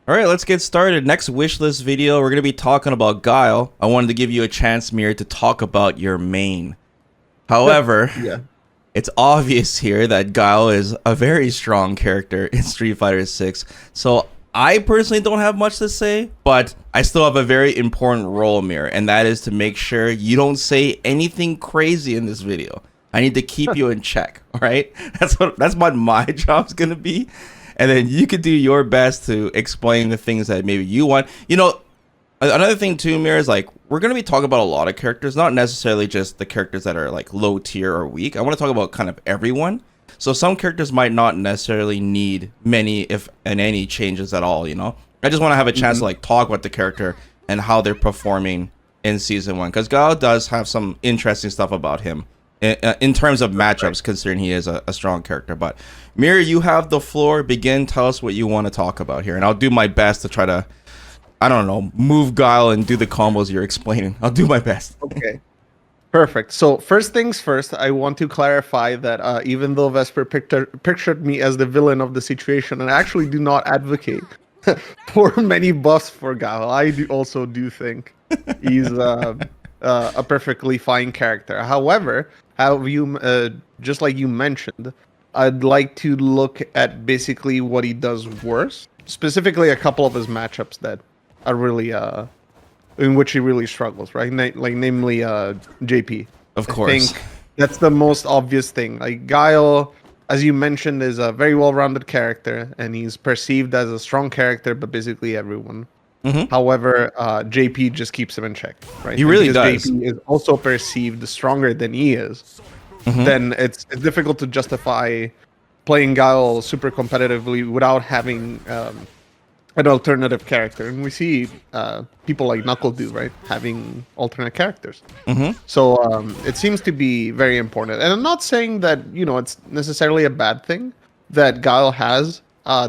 All right, let's get started. Next wish list video, we're going to be talking about Guile. I wanted to give you a chance, Mir, to talk about your main. However, Yeah. it's obvious here that Guile is a very strong character in Street Fighter 6. So I personally don't have much to say, but I still have a very important role, Mir, and that is to make sure you don't say anything crazy in this video. I need to keep you in check, all right? That's what my job's going to be. And then you could do your best to explain the things that maybe you want. You know, another thing too, Mir, is like we're going to be talking about a lot of characters, not necessarily just the characters that are like low tier or weak. I want to talk about kind of everyone. So some characters might not necessarily need many, if and any, changes at all, you know? I just want to have a chance to like talk about the character and how they're performing in Season 1. Because Guile does have some interesting stuff about him in terms of matchups, considering he is a strong character. But Mir, you have the floor. Begin. Tell us what you want to talk about here. And I'll do my best to try to, I don't know, move Guile and do the combos you're explaining. I'll do my best. Okay. Perfect. So first things first, I want to clarify that even though Vesper pictured me as the villain of the situation, and I actually do not advocate for many buffs for Guile, also do think he's a perfectly fine character. However, just like you mentioned, I'd like to look at basically what he does worse, specifically a couple of his matchups that are really in which he really struggles, right? Namely JP. Of course. I think that's the most obvious thing. Like Guile, as you mentioned, is a very well-rounded character, and he's perceived as a strong character by basically everyone. However, JP just keeps him in check, right? He really does. JP is also perceived stronger than he is. Then it's difficult to justify playing Guile super competitively without having an alternative character. And we see people like Knuckle do, right? Having alternate characters. So it seems to be very important. And I'm not saying that, it's necessarily a bad thing that Guile has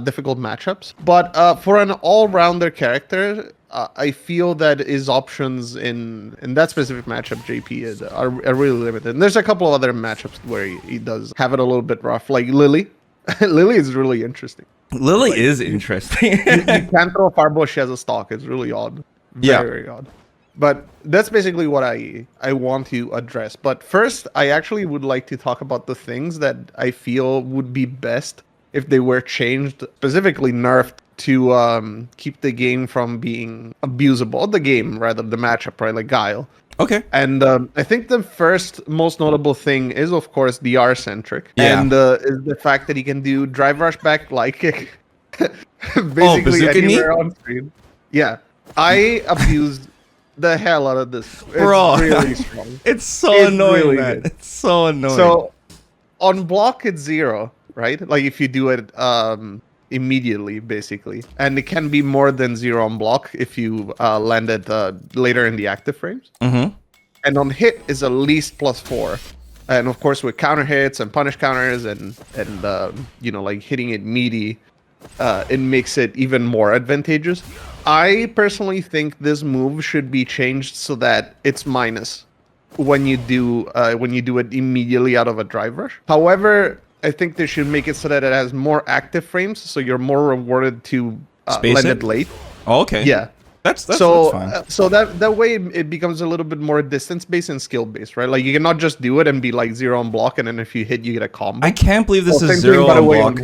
difficult matchups. But for an all-rounder character, I feel that his options in that specific matchup, JP, are really limited. And there's a couple of other matchups where he does have it a little bit rough, like Lily. Lily is really interesting. Lily is interesting. You can't throw a fireball. She has a stock. It's really odd. Very odd. But that's basically what I want to address. But first, I actually would like to talk about the things that I feel would be best if they were changed, specifically nerfed, to keep the game from being abusable. The game, rather, the matchup, right? Like Guile. Okay. And I think the first most notable thing is, of course, the R-centric. Yeah. And is the fact that he can do drive rush back light kick basically Bazooka anywhere knee? on screen. Yeah. I abused the hell out of this. It's Bro, really strong. It's so annoying, really man. good. It's so annoying. So on block, it's 0, right? Like if you do it immediately, basically. And it can be more than 0 on block if you land it later in the active frames. And on hit is at least +4. And of course, with counter hits and punish counters and like hitting it meaty, it makes it even more advantageous. I personally think this move should be changed so that it's minus when you do it immediately out of a drive rush. However, I think they should make it so that it has more active frames, so you're more rewarded to land it late. Oh, okay. Yeah. That's fine. So that way it becomes a little bit more distance based and skill based, right? Like you cannot just do it and be like 0 on block, and then if you hit, you get a combo. I can't believe this is 0 on block.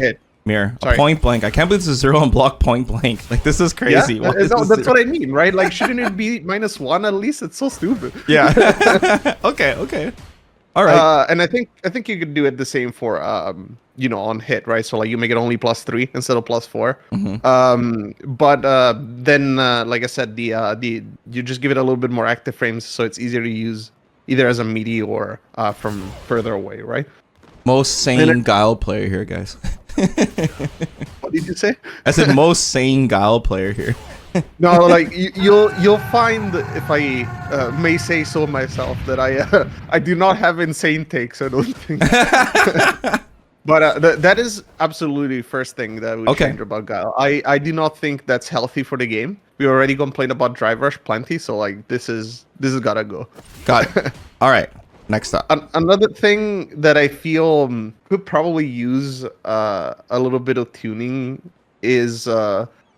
Mir, point blank. I can't believe this is 0 on block point blank. Like this is crazy. Yeah? That's what I mean, right? Like shouldn't it be -1 at least? It's so stupid. Yeah. Okay. All right. And I think you could do it the same for on hit, right? So like you make it only +3 instead of +4. But then like I said, the you just give it a little bit more active frames, so it's easier to use either as a meaty or from further away, right? Most sane Guile player here, guys. What did you say? I said most sane Guile player here. No, like you'll find, if I may say so myself, that I do not have insane takes. I don't think. But that is absolutely first thing that we change about Guile. I do not think that's healthy for the game. We already complained about drive rush plenty, so like this is gotta go. Got it. All right. Next up. Another thing that I feel could probably use a little bit of tuning is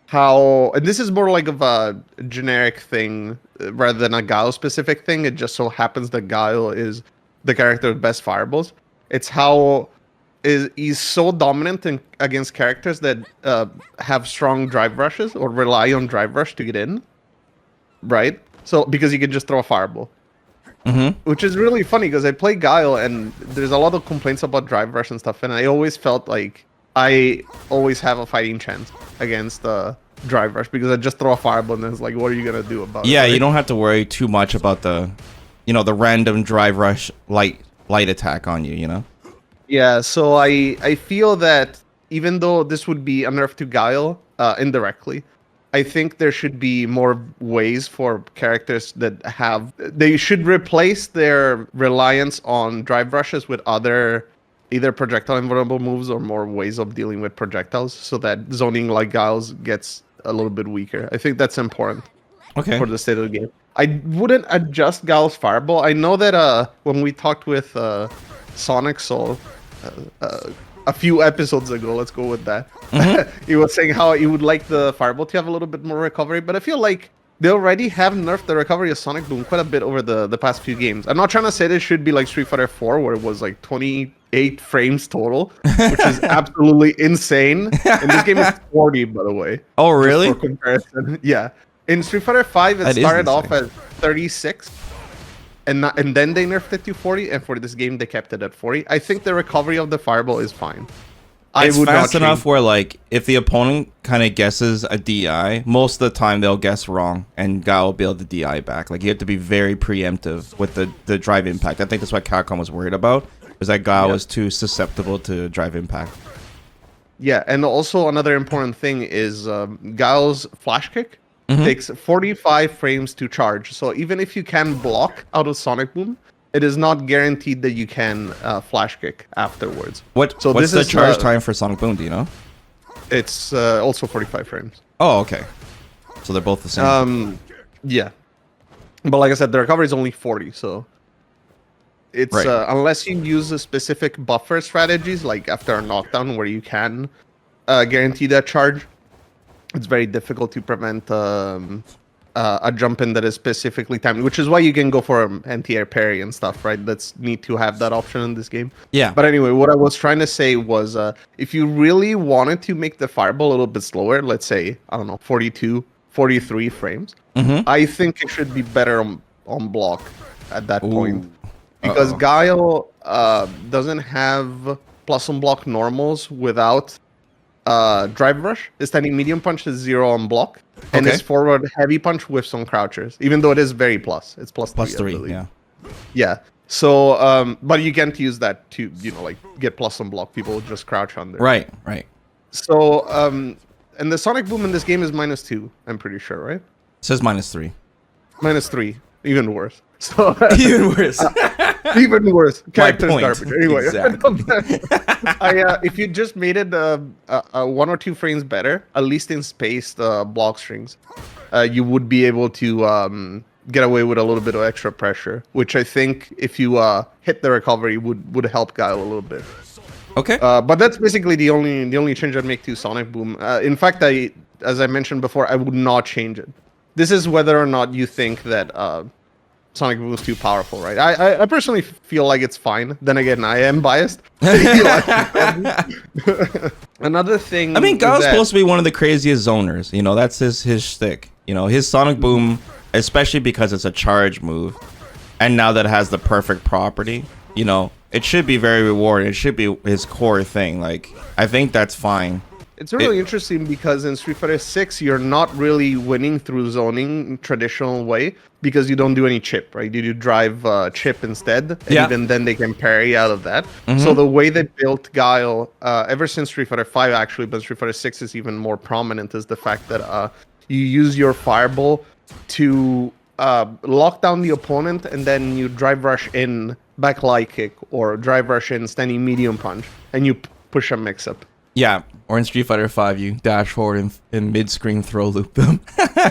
how, and this is more like of a generic thing rather than a Guile specific thing. It just so happens that Guile is the character with best fireballs. It's how he's so dominant against characters that have strong drive rushes or rely on drive rush to get in, right? So because you can just throw a fireball. Which is really funny because I play Guile and there's a lot of complaints about drive rush and stuff, and I always felt like I always have a fighting chance against drive rush because I just throw a fireball and it's like, what are you gonna do about it? Yeah, right? you don't have to worry too much about the random drive rush light attack on you. You know. Yeah, so I feel that even though this would be a nerf to Guile indirectly, I think there should be more ways for characters that they should replace their reliance on drive rushes with other either projectile invulnerable moves or more ways of dealing with projectiles so that zoning like Guile's gets a little bit weaker. I think that's important for the state of the game. I wouldn't adjust Guile's fireball. I know that when we talked with Sonic Soul a few episodes ago, let's go with that. He was saying how he would like the fireball to have a little bit more recovery, but I feel like they already have nerfed the recovery of Sonic Boom quite a bit over the past few games. I'm not trying to say this should be like Street Fighter 4, where it was like 28 frames total, which is absolutely insane. And this game is 40, by the way. Oh, really? For comparison, yeah. In Street Fighter 5, it started off at 36. And then they nerfed it to 40, and for this game they kept it at 40. I think the recovery of the fireball is fine. It's fast enough where, like, if the opponent kind of guesses a DI, most of the time they'll guess wrong, and Guile will be able to DI back. Like, you have to be very preemptive with the drive impact. I think that's what Capcom was worried about, was that Guile was too susceptible to drive impact. Yeah, and also another important thing is Guile's flash kick takes 45 frames to charge. So even if you can block out of Sonic Boom, it is not guaranteed that you can flash kick afterwards. What's the charge time for Sonic Boom, do you know? It's also 45 frames. Oh, okay. So they're both the same. Yeah. But like I said, the recovery is only 40, so it's unless you use a specific buffer strategies, like after a knockdown where you can guarantee that charge, it's very difficult to prevent a jump in that is specifically timed, which is why you can go for anti-air parry and stuff, right? That's neat to have that option in this game. Yeah. But anyway, what I was trying to say was if you really wanted to make the fireball a little bit slower, let's say, I don't know, 42, 43 frames, I think it should be better on block at that point. Because Guile doesn't have plus on block normals without drive rush. His standing medium punch is 0 on block, and his forward heavy punch whiffs on crouchers, even though it is very plus. It's plus 3, yeah. Yeah. So, but you can't use that to, like get plus on block. People just crouch under. Right. So, and the Sonic Boom in this game is -2, I'm pretty sure, right? It says -3. -3. Even worse. So Even worse. Even worse. Character's point. garbage. Anyway, Exactly. if you just made it 1 or 2 frames better, at least in spaced block strings, you would be able to get away with a little bit of extra pressure, which I think if you hit the recovery would help Guile a little bit. Okay. But that's basically the only change I'd make to Sonic Boom. In fact, as I mentioned before, I would not change it. This is whether or not you think that Sonic Boom is too powerful, right? I personally feel like it's fine. Then again, I am biased. Another thing. I mean, Guile's supposed to be one of the craziest zoners. That's his shtick. His Sonic Boom, especially because it's a charge move, and now that it has the perfect property, it should be very rewarding. It should be his core thing. Like, I think that's fine. It's really interesting because in Street Fighter 6, you're not really winning through zoning traditional way because you don't do any chip, right? You do drive chip instead, and even then they can parry out of that. So the way they built Guile, ever since Street Fighter 5 actually, but Street Fighter 6 is even more prominent, is the fact that you use your fireball to lock down the opponent, and then you drive rush in back light kick or drive rush in standing medium punch, and you push a mix-up. Yeah, or in Street Fighter 5, you dash forward and mid-screen throw loop them.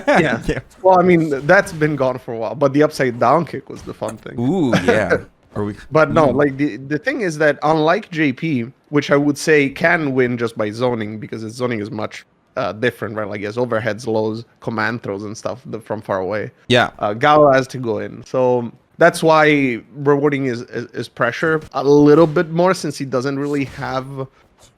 Yeah. Well, I mean, that's been gone for a while, but the upside down kick was the fun thing. Ooh, yeah. But no, like the thing is that unlike JP, which I would say can win just by zoning because its zoning is much different, right? Like he has overheads, lows, command throws, and stuff from far away. Yeah. Guile has to go in, so that's why rewarding is pressure a little bit more, since he doesn't really have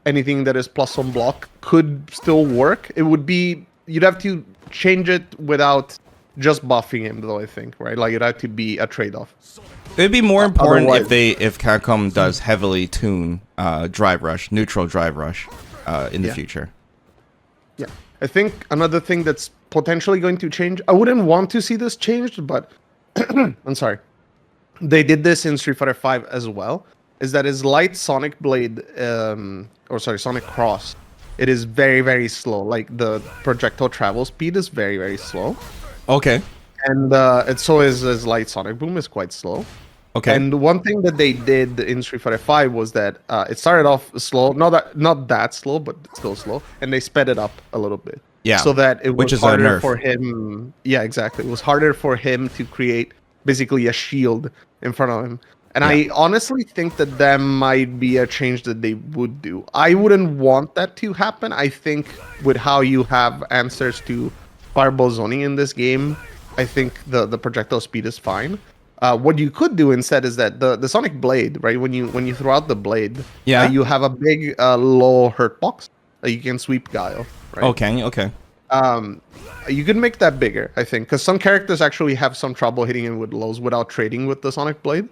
anything that is plus on block. Could still work. It would be, you'd have to change it without just buffing him, though, I think, right? Like it'd have to be a trade-off. It'd be more important Otherwise- if Capcom does heavily tune drive rush, neutral drive rush in the future. Yeah, I think another thing that's potentially going to change. I wouldn't want to see this changed, but I'm sorry. They did this in Street Fighter V as well. Is that his light Sonic Blade, Sonic Cross? It is very, very slow. Like the projectile travel speed is very, very slow. Okay. And so is his light Sonic Boom is quite slow. Okay. And one thing that they did in Street Fighter V was that it started off slow, not that slow, but still slow, and they sped it up a little bit. Yeah. So that it Which was is a harder nerf. for him. Yeah, exactly. It was harder for him to create basically a shield in front of him. And I honestly think that might be a change that they would do. I wouldn't want that to happen. I think with how you have answers to fireball zoning in this game, I think the projectile speed is fine. What you could do instead is that the Sonic Blade, right? When you throw out the blade, you have a big low hurt box that you can sweep Guile. Right? Okay. You could make that bigger, I think, because some characters actually have some trouble hitting him with lows without trading with the Sonic Blade,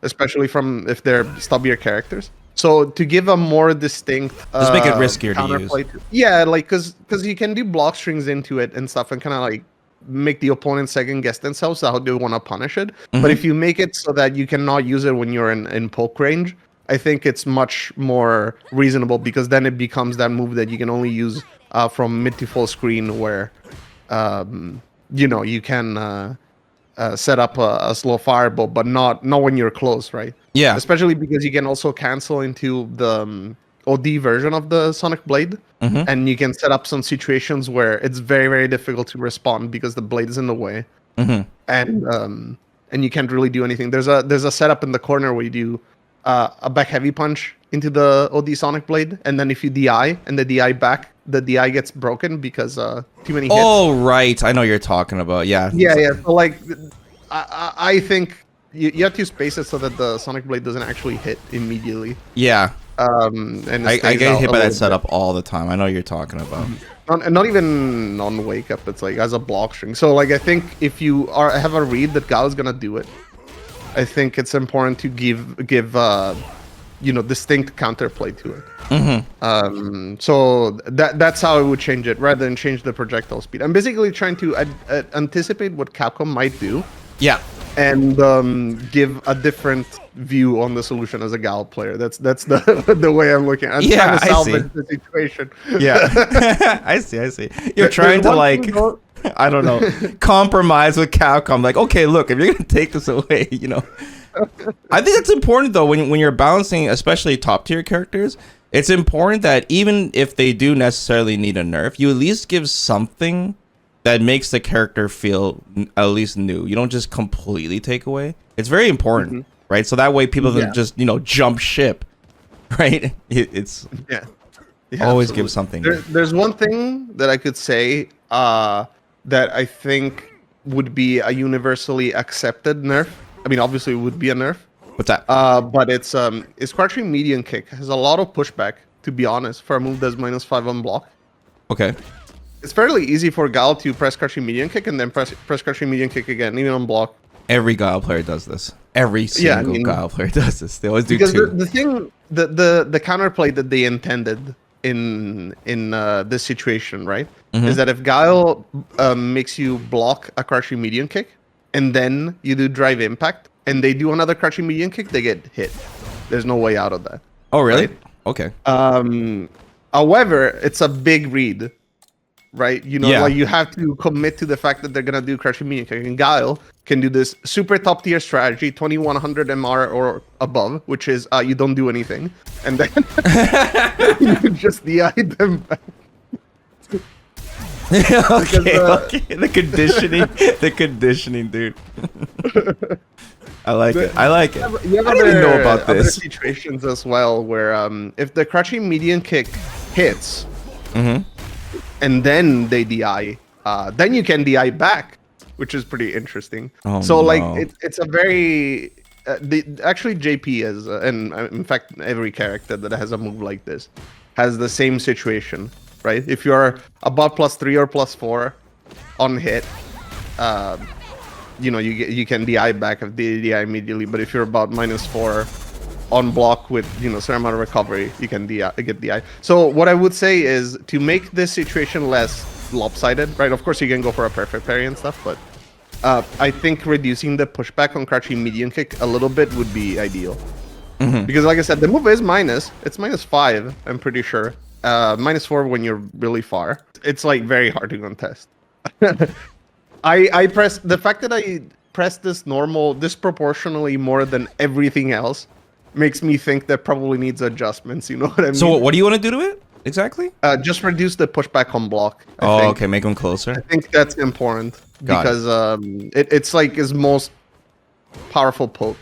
especially if they're stubbier characters. So to give a more distinct, just make it riskier to use. counterplay yeah, like because you can do block strings into it and stuff, and kind of like make the opponent second guess themselves how they want to punish it. But if you make it so that you cannot use it when you're in poke range, I think it's much more reasonable, because then it becomes that move that you can only use from mid to full screen, where you can set up a slow fireball, but not when you're close, right? Yeah. Especially because you can also cancel into the OD version of the Sonic Blade, and you can set up some situations where it's very, very difficult to respond because the blade is in the way, and you can't really do anything. There's a setup in the corner where you do a back heavy punch into the OD Sonic Blade, and then if you DI and the DI back, the DI gets broken because too many hits. Oh, right. I know what you're talking about. Yeah. Yeah. So like, I think you have to space it so that the Sonic Blade doesn't actually hit immediately. Yeah. And I get hit by that setup all the time. I know what you're talking about. Not even on wake up. It's like as a block string. So like, I think if you have a read that Guile is gonna do it, I think it's important to give distinct counterplay to it. So that's how I would change it, rather than change the projectile speed. I'm basically trying to anticipate what Capcom might do. Yeah. And give a different view on the solution as a Guile player. That's the way I'm looking. I'm trying to salvage the situation. Yeah. I see. You're trying to I don't know, compromise with Capcom. Like, okay, look, if you're gonna take this away, I think it's important though when you're balancing, especially top tier characters. It's important that even if they do necessarily need a nerf, you at least give something that makes the character feel at least new. You don't just completely take away. It's very important, right? So that way people don't just jump ship, right? It's always absolutely. give something. There's one thing that I could say that I think would be a universally accepted nerf. I mean, obviously it would be a nerf. What's that? But it's crouching median kick has a lot of pushback, to be honest, for a move that's -5 on block. Okay. It's fairly easy for Guile to press crouching median kick and then press crouching median kick again, even on block. Every Guile player does this. Every single Guile player does this. They always do because two. the thing, the counterplay that they intended in this situation, right, is that if Guile makes you block a crouching median kick and then you do drive impact and they do another crouching median kick, they get hit. There's no way out of that. Oh, really? Right? Okay. However, it's a big read, right? Like you have to commit to the fact that they're gonna do crouching median kick, and Guile can do this super top tier strategy, 2100 MR or above, which is you don't do anything, and then you just DI them back. Okay. The conditioning, dude. I like it. You have I didn't know about other this. situations as well where if the crouching median kick hits, and then they DI. Then you can DI back, which is pretty interesting. Oh, so like no. it's a very actually JP is and in fact every character that has a move like this has the same situation, right? If you're about +3 or +4 on hit, you know, you can DI back of the DI immediately. But if you're about -4 on block with, you know, certain amount of recovery, you can get DI. So what I would say is to make this situation less lopsided, right? Of course, you can go for a perfect parry and stuff, but I think reducing the pushback on crouching medium kick a little bit would be ideal. Because like I said, the move is it's -5, I'm pretty sure. -4 when you're really far. It's like very hard to contest. I press the fact that I press this normal disproportionately more than everything else makes me think that probably needs adjustments. You know what I mean? So what do you want to do to it exactly? Just reduce the pushback on block. I Oh, think. okay, make them I closer. think that's important because it's like his most powerful poke,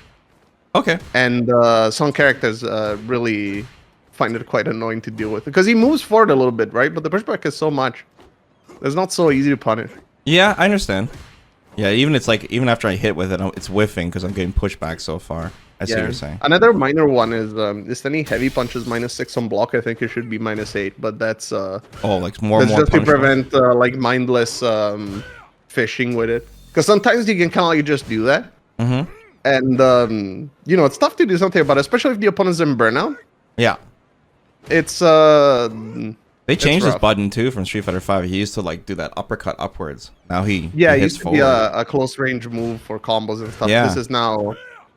Okay. and some characters really find it quite annoying to deal with because he moves forward a little bit, right? But the pushback is so much. It's not so easy to punish. Yeah, I understand. Yeah, even after I hit with it, it's whiffing because I'm getting pushed back so far. I see what you're saying. Another minor one is any heavy punches -6 on block. I think it should be -8, but that's Oh, like more that's just to punishment. prevent like mindless fishing with it. Because sometimes you can kind of like just do that, and you know, it's tough to do something about it, especially if the opponent's in burnout. Yeah. It's They changed this rough. button too from Street Fighter 5. He used to like do that uppercut upwards. Now he it hits used to forward. be a close range move for combos and stuff. Yeah. This is now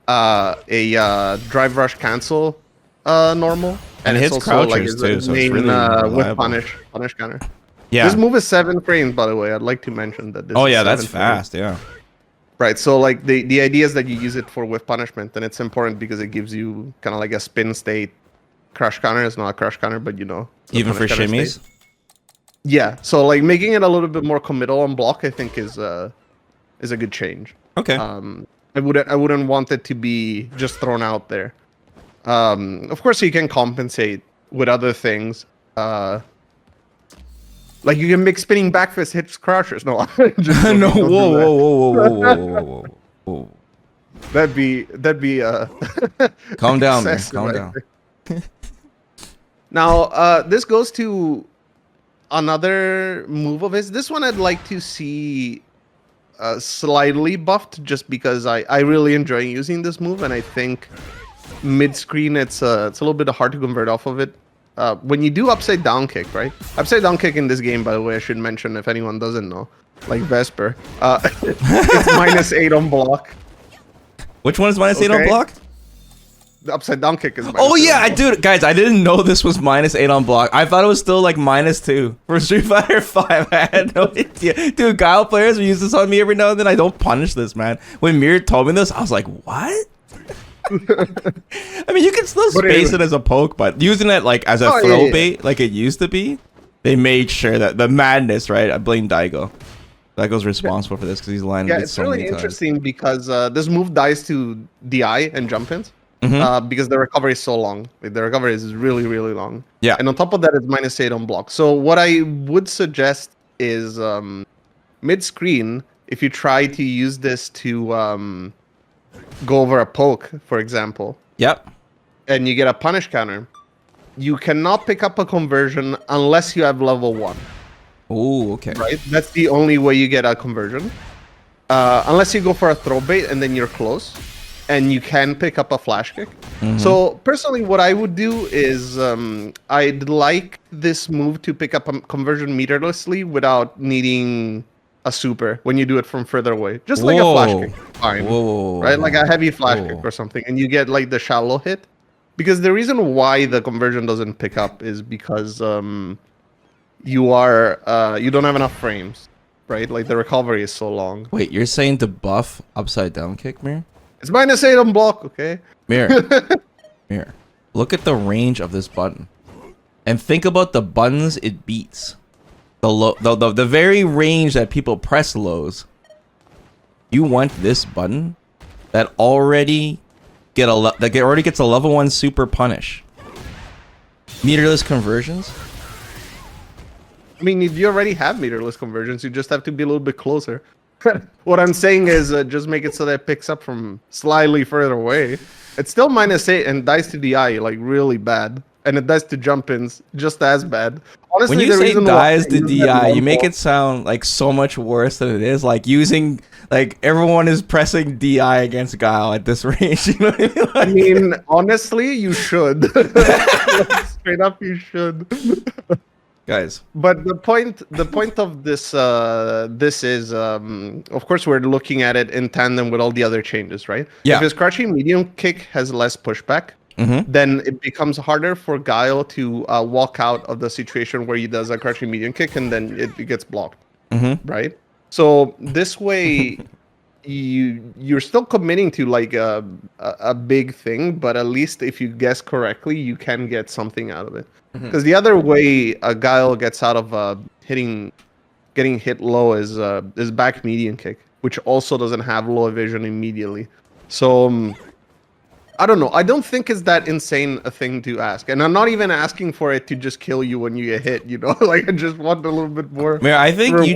a drive rush cancel normal, And it it's hits also, crouchers, his too, so it's main, really with reliable. punish counter. Yeah. This move is 7 frames, by the way. I'd like to mention that. This Oh is yeah, 7 that's frames. fast. Yeah. Right, so like the idea is that you use it for whiff punishment, and it's important because it gives you kind of like a spin state. Crush counter is not a crush counter, but you know. Even for punish counter shimmies. state. Yeah, so like making it a little bit more committal on block, I think is a good change. Okay. I wouldn't want it to be just thrown out there. Of course, you can compensate with other things. Like you can make spinning back fist hits crouchers. No, just No. don't do Whoa, that. whoa. Whoa. That'd be Calm down, man. excessive, Calm I down. think. Now, this goes to another move of his. This one I'd like to see slightly buffed, just because I really enjoy using this move, and I think mid screen it's a little bit hard to convert off of it. When you do upside down kick, right? Upside down kick in this game, by the way, I should mention if anyone doesn't know, like Vesper, it's -8 on block. Which one is -8 on Okay. block? The upside down kick is. Oh -8 yeah, on block. dude, guys, I didn't know this was -8 on block. I thought it was still like -2 for Street Fighter 5. I had no idea. Dude, Guile players use this on me every now and then. I don't punish this, man. When Mir told me this, I was like, what? I mean, you can still But space anyway. it as a poke, but using it like as a Oh, throw yeah, yeah. bait like it used to be, they made sure that the madness, right? I blame Daigo. Daigo's responsible for this because he's landed Yeah, it it's so really many times. interesting because this move dies to DI and jump ins. Mm-hmm. Because the recovery is so long. Like, the recovery is really, really long. Yeah. And on top of that, it's -8 on block. So what I would suggest is mid-screen, if you try to use this to go over a poke, for example, Yep. and you get a punish counter, you cannot pick up a conversion unless you have level 1. Ooh, okay. Right? That's the only way you get a conversion. Unless you go for a throw bait and then you're close. And you can pick up a flash kick. So personally, what I would do is I'd like this move to pick up a conversion meterlessly without needing a super when you do it from further away. Just like a flash kick. Fine. Whoa. Right? Like a heavy flash Whoa. kick or something. And you get like the shallow hit. Because the reason why the conversion doesn't pick up is because you don't have enough frames. Right? Like the recovery is so long. Wait, you're saying to buff upside down kick, Mir? It's -8 on block, okay? Mirror. Mirror. Look at the range of this button. And think about the buttons it beats. The very range that people press lows. You want this button that already already gets a level 1 super punish. Meterless conversions? mean, you already have meterless conversions. You just have to be a little bit closer. What I'm saying is just make it so that it picks up from slightly further away. It's still -8 and dies to DI like really bad, and it dies to jump ins just as bad. Honestly, When you the say reason dies to why DI, you make it sound like so much worse than it is. Like using like everyone is pressing DI against Guile at this range. You know what I mean? I mean, honestly, you should. Like, straight up, you should. Guys. But the point of this is, of course, we're looking at it in tandem with all the other changes, right? Yeah. If his crouching medium kick has less pushback, then it becomes harder for Guile to walk out of the situation where he does a crouching medium kick and then it gets blocked, right? So this way, you're still committing to like a big thing, but at least if you guess correctly, you can get something out of it. Because the other way a Guile gets out of getting hit low is back medium kick, which also doesn't have low evasion immediately. So I don't know. I don't think it's that insane a thing to ask, and I'm not even asking for it to just kill you when you get hit. You know, like I just want a little bit more. Man, I think reward.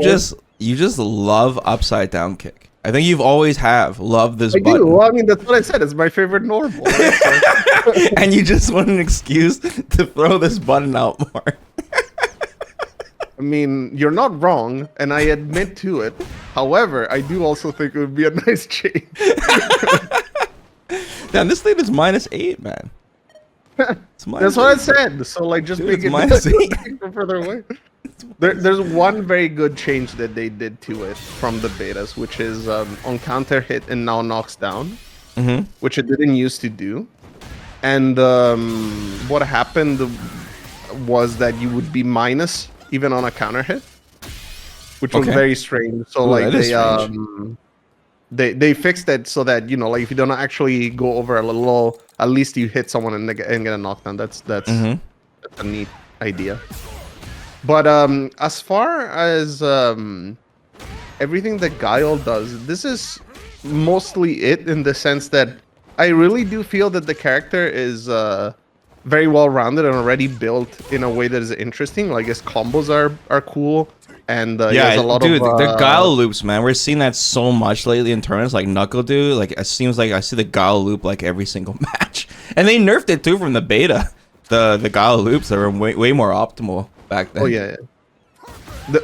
you just love upside down kick. I think you've always loved this I button. do. Well, I mean, that's what I said. It's my favorite normal. Right? And you just want an excuse to throw this button out more. I mean, you're not wrong, and I admit to it. However, I do also think it would be a nice change. Damn, this thing is -8, man. It's That's what I said. So, like, just Dude, make it -8. further away. There's one very good change that they did to it from the betas, which is on counter hit and now knocks down, which it didn't used to do. And what happened was that you would be minus even on a counter hit, which was very strange. So like they fixed it so that, you know, like if you don't actually go over a little low, at least you hit someone and get a knockdown. That's a neat idea. But as far as everything that Guile does, this is mostly it in the sense that I really do feel that the character is very well rounded and already built in a way that is interesting. Like his combos are cool, and he has a lot dude, of the Guile loops, man. We're seeing that so much lately in tournaments, like Knuckle do. Like it seems like I see the Guile loop like every single match, and they nerfed it too from the beta. The Guile loops are way more optimal back then. Oh yeah.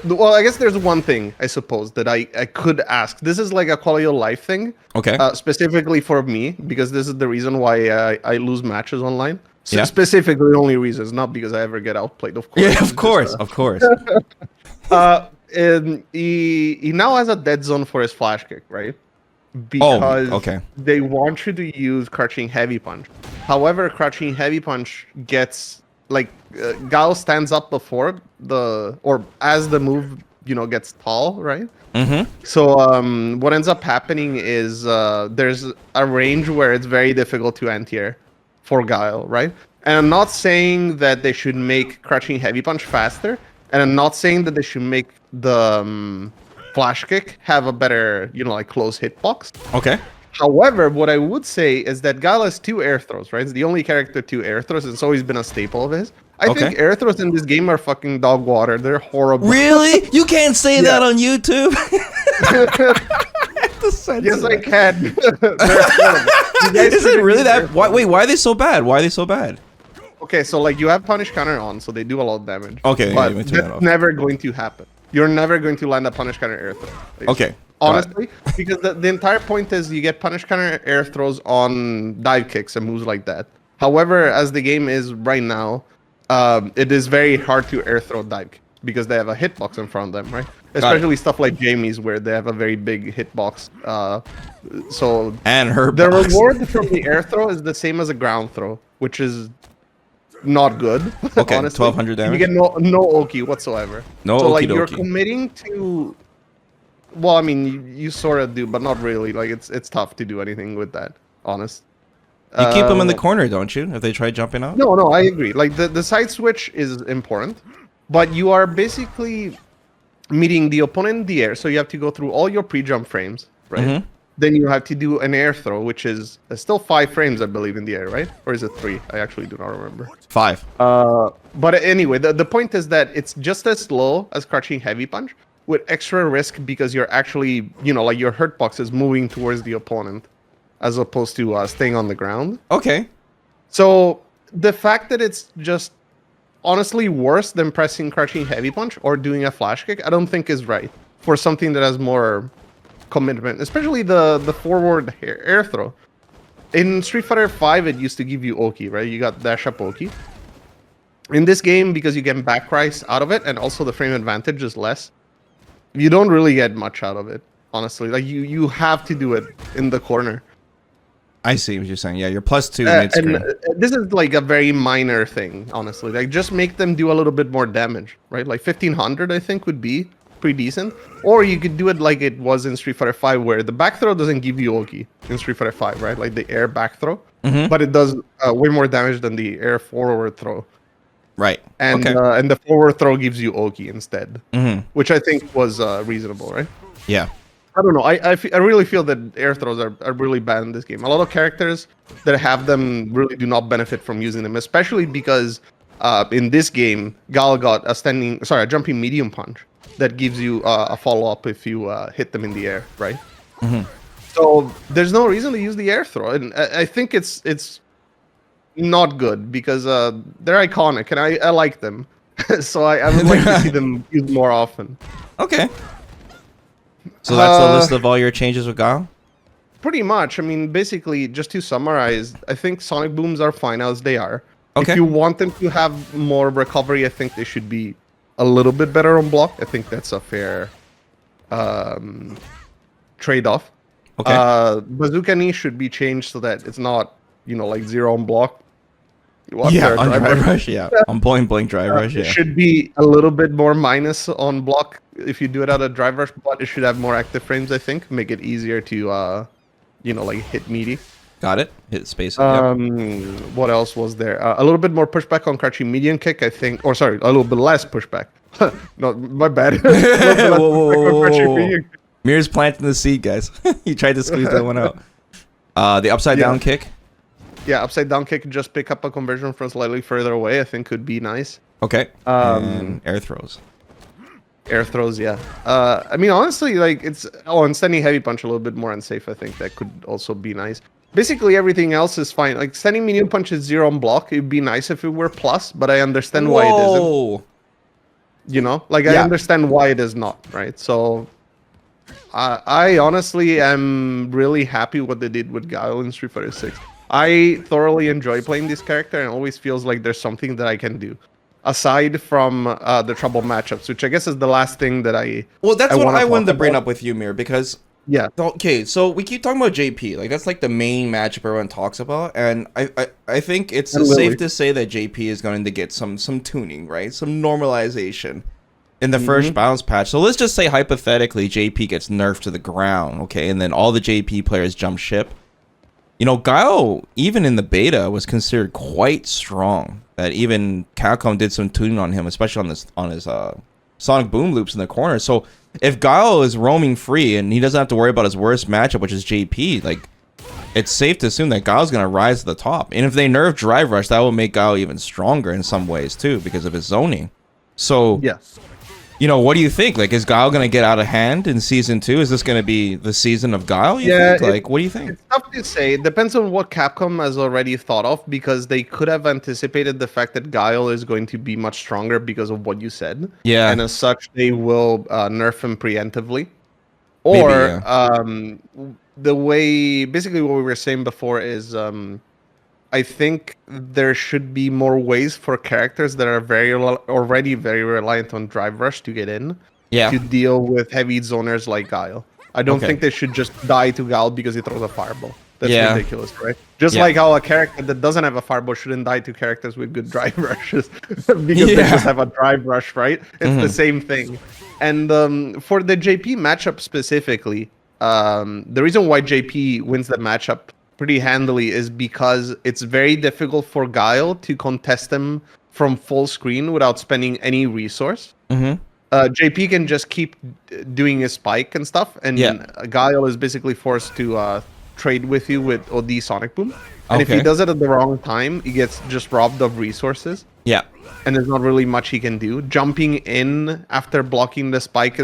Well, I guess there's one thing, I suppose, that I could ask. This is like a quality of life thing. Okay. Specifically for me, because this is the reason why I lose matches online. So Yeah. Specifically, the only reasons, not because I ever get outplayed, of course. Yeah, of course, of course. And he now has a dead zone for his flash kick, right? Because they want you to use crouching heavy punch. However, crouching heavy punch gets like Guile stands up before as the move, you know, gets tall, right? So what ends up happening is there's a range where it's very difficult to anti-air for Guile, right? And I'm not saying that they should make crouching heavy punch faster, and I'm not saying that they should make the flash kick have a better, you know, like close hitbox. Okay. However, what I would say is that Guile has 2 air throws, right? It's the only character 2 air throws. It's always been a staple of his. I think air throws in this game are fucking dog water. They're horrible. Really? You can't say that on YouTube. Yes, I can. Is it really that? Wait, why are they so bad? Why are they so bad? Okay, so like you have punish counter on, so they do a lot of damage. Okay, but yeah, that's never going to happen. You're never going to land a punish counter air throw. Okay. Honestly, because the entire point is you get punish counter air throws on dive kicks and moves like that. However, as the game is right now, it is very hard to air throw dive kicks because they have a hitbox in front of them, right? Especially stuff like Jamie's where they have a very big hitbox. And her the reward from the air throw is the same as a ground throw, which is not good. Okay, honestly. 1200 damage. You get no Oki whatsoever. No so like okie you're dokie. committing to. Well, I mean, you sort of do, but not really. Like it's tough to do anything with that. Honest. You keep them in the corner, don't you? If they try jumping out. No, I agree. Like the side switch is important, but you are basically meeting the opponent in the air, so you have to go through all your pre-jump frames, right? then you have to do an air throw, which is still 5 frames, I believe, in the air, right? Or is it 3? I actually do not remember. 5. But anyway, the point is that it's just as slow as crouching heavy punch, with extra risk because you're actually, like your hurt box is moving towards the opponent, as opposed to staying on the ground. Okay. So the fact that it's just honestly worse than pressing crouching heavy punch or doing a flash kick, I don't think is right for something that has more commitment, especially the forward air throw. In Street Fighter 5, it used to give you Oki, right? You got dash up Oki. In this game, because you get back rise out of it, and also the frame advantage is less, you don't really get much out of it, honestly. Like, you have to do it in the corner. I see what you're saying. Yeah, you're +2 mid-screen. And this is like a very minor thing, honestly. Like, just make them do a little bit more damage, right? Like 1500, I think, would be pretty decent. Or you could do it like it was in Street Fighter 5, where the back throw doesn't give you Oki in Street Fighter 5, right? Like the air back throw. But it does way more damage than the air forward throw. Right. And okay. And the forward throw gives you Oki instead, which I think was reasonable, right? Yeah. I don't know. I really feel that air throws are really bad in this game. A lot of characters that have them really do not benefit from using them, especially because in this game, Guile got a jumping medium punch that gives you a follow-up if you hit them in the air, right? So there's no reason to use the air throw, and I think it's not good because they're iconic and I like them. So I would like to see them used more often. Okay. So that's the list of all your changes with Guile? Pretty much. I mean, basically, just to summarize, I think Sonic Booms are fine as they are. Okay. If you want them to have more recovery, I think they should be a little bit better on block. I think that's a fair trade-off. Okay. Bazooka knee should be changed so that it's not, like 0 on block. Yeah, on drive rush, yeah. On point blank drive rush, yeah. It should be a little bit more minus on block if you do it out of drive rush, but it should have more active frames, I think. Make it easier to, like hit meaty. Got it. Hit space. What else was there? A little bit more pushback on crouching medium kick, I think. Or sorry, a little bit less pushback. No, my bad. Whoa. Mir's planting the seed, guys. He tried to squeeze that one out. The upside down kick. Yeah, upside down kick, just pick up a conversion from slightly further away, I think could be nice. Okay. And air throws. Air throws, yeah. I mean, honestly, like, and standing heavy punch a little bit more unsafe, I think that could also be nice. Basically, everything else is fine. Like, standing medium punch is 0 on block. It'd be nice if it were plus, but I understand why it isn't. Like, I understand why it is not, right? So, I honestly am really happy what they did with Guile in Street Fighter 6. I thoroughly enjoy playing this character, and it always feels like there's something that I can do. Aside from the trouble matchups, which I guess is the last thing that I... Well, that's what I wanted to bring up with you, Mir, because... Yeah. Okay, so we keep talking about JP. Like, that's like the main matchup everyone talks about, and I think it's safe to say that JP is going to get some tuning, right? Some normalization in the first balance patch. So let's just say, hypothetically, JP gets nerfed to the ground, okay? And then all the JP players jump ship. Guile, even in the beta, was considered quite strong. That even Capcom did some tuning on him, especially on his Sonic Boom loops in the corner. So if Guile is roaming free and he doesn't have to worry about his worst matchup, which is JP, like, it's safe to assume that Guile's gonna rise to the top. And if they nerf Drive Rush, that will make Guile even stronger in some ways too, because of his zoning. So yes. What do you think? Like, is Guile going to get out of hand in Season 2? Is this going to be the season of Guile, you think? Like, what do you think? It's tough to say. It depends on what Capcom has already thought of, because they could have anticipated the fact that Guile is going to be much stronger because of what you said. Yeah. And as such, they will nerf him preemptively. Or, basically what we were saying before is... I think there should be more ways for characters that are already very reliant on drive rush to get in to deal with heavy zoners like Guile. I don't think they should just die to Guile because he throws a fireball. That's ridiculous, right? Just like how a character that doesn't have a fireball shouldn't die to characters with good drive rushes because they just have a drive rush, right? It's the same thing. And for the JP matchup specifically, the reason why JP wins the matchup pretty handily is because it's very difficult for Guile to contest him from full screen without spending any resource. JP can just keep doing his spike and stuff, and Yeah. Guile is basically forced to trade with you with OD Sonic Boom. And if he Okay. does it at the wrong time, he gets just robbed of resources, Yeah. and there's not really much he can do. Jumping in after blocking the spike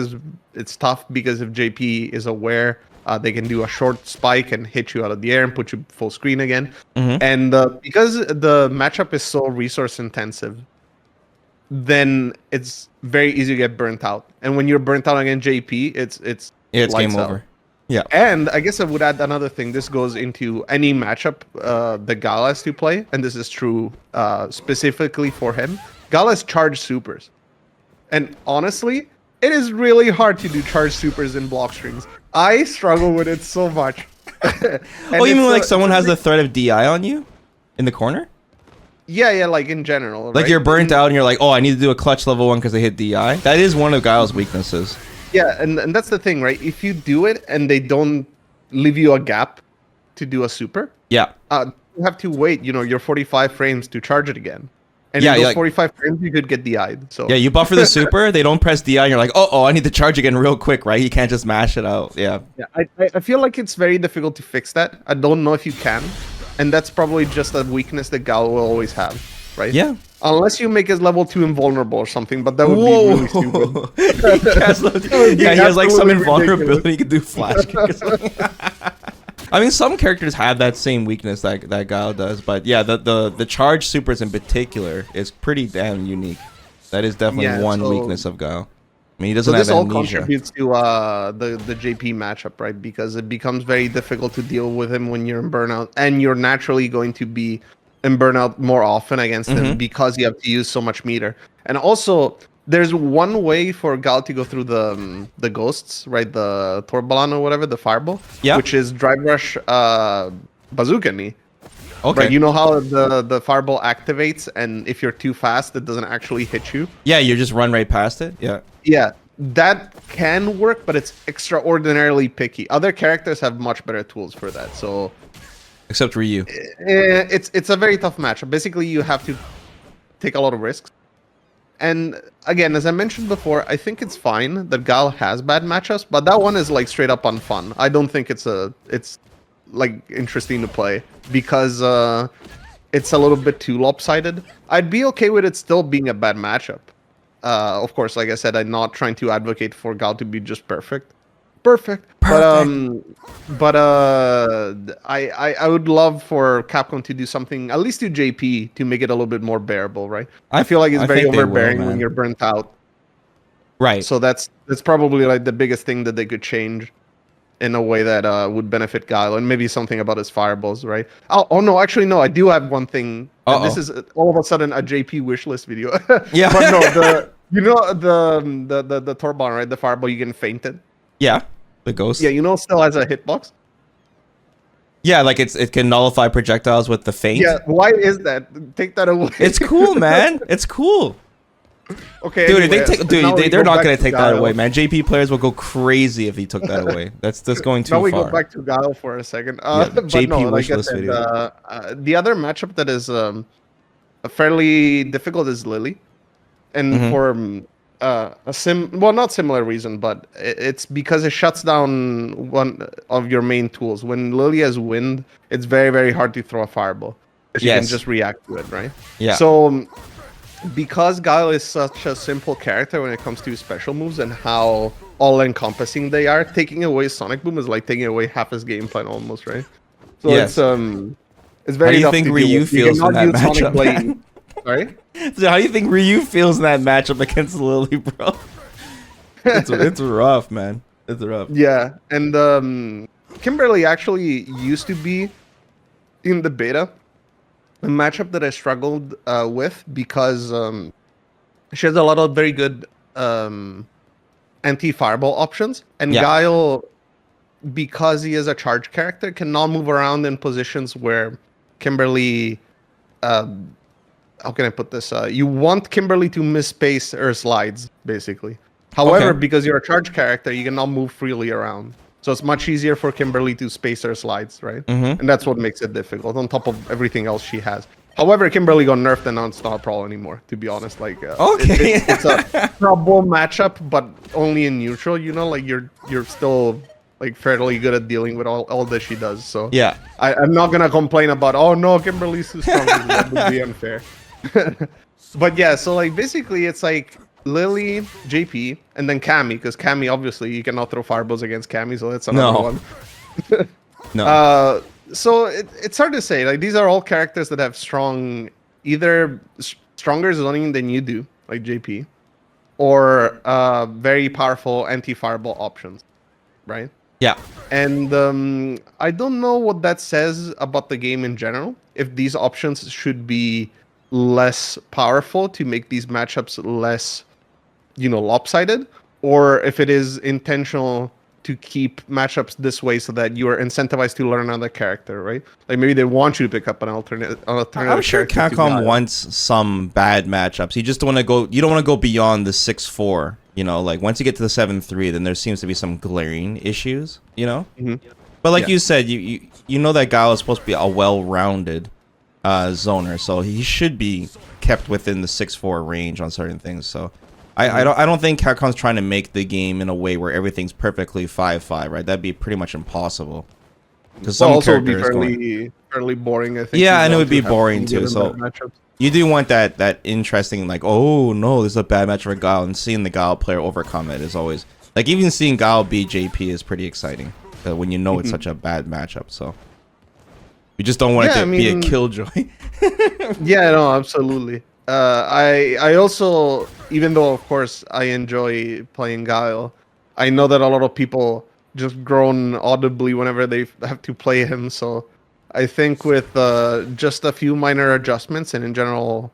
it's tough because if JP is aware, they can do a short spike and hit you out of the air and put you full screen again. And because the matchup is so resource intensive, then it's very easy to get burnt out. And when you're burnt out against JP, it's Yeah, it's lights game out. over. Yeah. And I guess I would add another thing. This goes into any matchup that Guile has to play, and this is true specifically for him. Guile has charged supers, and honestly, it is really hard to do charge supers in block strings. I struggle with it so much. Oh, you mean like someone has the threat of DI on you in the corner? Yeah, like in general. Like right? you're burnt out and you're like, oh, I need to do a clutch level 1 because they hit DI. That is one of Guile's weaknesses. Yeah, and that's the thing, right? If you do it and they don't leave you a gap to do a super, Yeah. you have to wait, your 45 frames to charge it again. And Yeah, in those like- 45 frames, you could get DI'd. So Yeah, you buffer the super, they don't press DI, and you're like, oh, I need to charge again real quick, right? You can't just mash it out. Yeah. yeah, I feel like it's very difficult to fix that. I don't know if you can, and that's probably just a weakness that Guile will always have, right? Yeah. Unless you make his level 2 invulnerable or something, but that would be really stupid. Yeah, he has like some Absolutely invulnerability. He can do flash kick or something. I mean, some characters have that same weakness that Guile does, but yeah, the charge supers in particular is pretty damn unique. That is definitely Yeah, one so- weakness of Guile. I mean, he So doesn't this have all amnesia. contributes to the JP matchup, right? Because it becomes very difficult to deal with him when you're in burnout, and you're naturally going to be in burnout more often against him because you have to use so much meter. And also, there's one way for Guile to go through the ghosts, right? The Torbalan or whatever, the fireball, Yeah. which is drive rush bazooka knee. Okay. Right, you know how the fireball activates, and if you're too fast, it doesn't actually hit you. Yeah, you just run right past it. Yeah. Yeah, that can work, but it's extraordinarily picky. Other characters have much better tools for that. So Except Ryu. it's a very tough matchup. Basically, you have to take a lot of risks. And again, as I mentioned before, I think it's fine that Guile has bad matchups, but that one is like straight up unfun. I don't think it's like interesting to play because it's a little bit too lopsided. I'd be okay with it still being a bad matchup. Of course, like I said, I'm not trying to advocate for Guile to be just perfect. But I would love for Capcom to do something, at least to JP, to make it a little bit more bearable, right? I feel like it's I very think they will, overbearing man. when you're burnt out. Right. So that's probably like the biggest thing that they could change in a way that would benefit Guile, and maybe something about his fireballs, right? Oh no, actually no, I do have one thing. And this is all of a sudden a JP wishlist video. Yeah. But no, the Torban, right? The fireball you can faint it. Yeah. The ghost. Yeah, still has a hitbox. Yeah, like it can nullify projectiles with the feint. Yeah, why is that? Take that away. It's cool, man. It's cool. Okay, Dude, anyway, if they now we they're go not back gonna to take that Guile. away, man. JP players will go crazy if he took that away. That's going too Now we far. go back to Guile for a second. the But JP no, like I wishlist said, video. the other matchup that is fairly difficult is Lily, and Mm-hmm. for well, not similar reason, but it's because it shuts down one of your main tools. When Lily has wind, it's very, very hard to throw a fireball. 'Cause you can Yes. just react to it, right? Yeah. So because Guile is such a simple character when it comes to special moves and how all-encompassing they are, taking away Sonic Boom is like taking away half his game plan almost, right? So Yes. it's very How do you tough think to Ryu deal with. You feels in cannot that use Sonic matchup, Blade. man? Sorry? So how do you think Ryu feels in that matchup against Lily, bro? It's rough, man. It's rough. Yeah, and Kimberly actually used to be in the beta a matchup that I struggled with because she has a lot of very good anti-fireball options, and Yeah. Guile, because he is a charge character, cannot move around in positions where Kimberly. How can I put this? You want Kimberly to miss space or slides, basically. However, Okay. because you're a charge character, you cannot move freely around. So it's much easier for Kimberly to space her slides, right? Mhm. And that's what makes it difficult, on top of everything else she has. However, Kimberly got nerfed and now it's not a problem anymore, to be honest. Like, Okay. it's a trouble matchup, but only in neutral, you know, like you're still like fairly good at dealing with all that she does. So Yeah. I'm not gonna complain about, oh no, Kimberly's too strong. That would be unfair. But yeah, so like basically it's like Lily, JP, and then Cammy, because Cammy, obviously you cannot throw fireballs against Cammy, so that's another No. one. No. So it's hard to say. Like, these are all characters that have either stronger zoning than you do, like JP, or very powerful anti-fireball options, right? Yeah. And I don't know what that says about the game in general. If these options should be less powerful to make these matchups less, lopsided, or if it is intentional to keep matchups this way so that you are incentivized to learn another character, right? Like maybe they want you to pick up an alternative. I'm sure Capcom wants some bad matchups. You just don't want to go. You don't want to go beyond the 6-4. Like once you get to the 7-3, then there seems to be some glaring issues. Mm-hmm. But like you said, you know that Guile is supposed to be a well-rounded zoner, so he should be kept within the 6-4 range on certain things. So I don't think Capcom's trying to make the game in a way where everything's perfectly 5-5, right? That'd be pretty much impossible. Because some also be characters fairly boring, I think. Yeah, and it would be boring too. So you do want that interesting, like, oh no, this is a bad match for Guile, and seeing the Guile player overcome it is always like, even seeing Guile beat JP is pretty exciting when you know it's such a bad matchup. So we just don't want it to be a killjoy. Yeah, no, absolutely. I also, even though of course I enjoy playing Guile, I know that a lot of people just groan audibly whenever they have to play him. So I think with just a few minor adjustments and in general,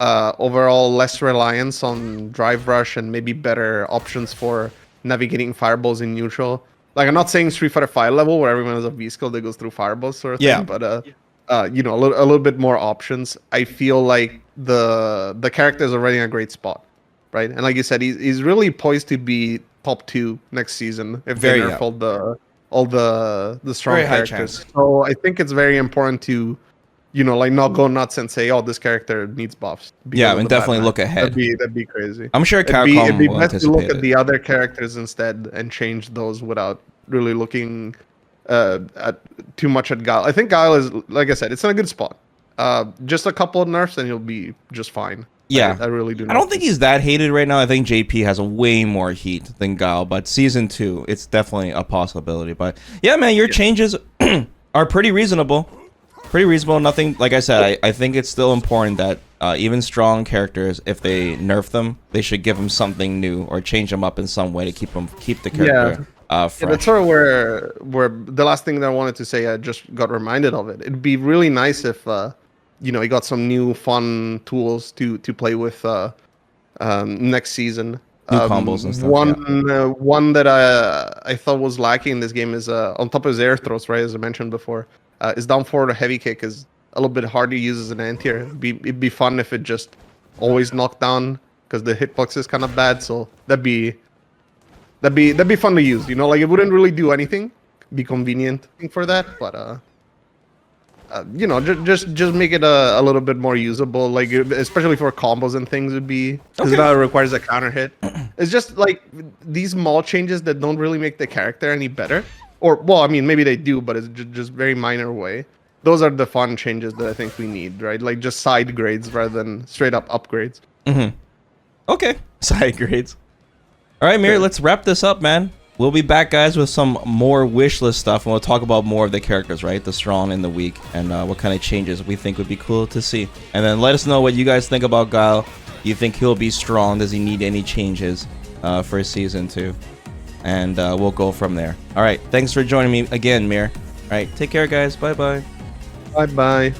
overall less reliance on drive rush and maybe better options for navigating fireballs in neutral. Like, I'm not saying Street Fighter 5 level where everyone has a V skill that goes through fireballs sort of thing, but a little bit more options. I feel like the characters are already in a great spot, right? And like you said, he's really poised to be top 2 next season if they nerf all the strong very characters. So I think it's very important to, like, not go nuts and say, oh, this character needs buffs. Yeah, and definitely look ahead. That'd be crazy. I'm sure Capcom it'd be will best to look at it. the other characters instead and change those without really looking at too much at Guile. I think Guile is, like I said, it's in a good spot. Just a couple of nerfs and he'll be just fine. Yeah, I really do. I don't think he's that hated right now. I think JP has a way more heat than Guile, but season 2, it's definitely a possibility. But yeah, man, your changes are pretty reasonable. Pretty reasonable. Nothing, like I said, I think it's still important that even strong characters, if they nerf them, they should give them something new or change them up in some way to keep the character fresh. Yeah, that's sort of where the last thing that I wanted to say, I just got reminded of it. It'd be really nice if you got some new fun tools to play with next season. New combos and stuff. One that I thought was lacking in this game is on top of his air throws, right, as I mentioned before, is down forward heavy kick is a little bit hard to use as an anti-air. It'd be fun if it just always knocked down, because the hitbox is kind of bad. So that'd be fun to use. Like, it wouldn't really do anything, be convenient for that, but just make it a little bit more usable, like especially for combos and things would be, because now it requires a counter hit. It's just like these small changes that don't really make the character any better, or well, I mean maybe they do, but it's just very minor way. Those are the fun changes that I think we need, right? Like just side grades rather than straight up upgrades. Okay, side grades. All right, Mir, let's wrap this up, man. We'll be back, guys, with some more wish list stuff, and we'll talk about more of the characters, right? The strong and the weak, and what kind of changes we think would be cool to see. And then let us know what you guys think about Guile. Do you think he'll be strong? Does he need any changes for season 2? And we'll go from there. All right, thanks for joining me again, Mir. All right, take care, guys. Bye-bye. Bye-bye.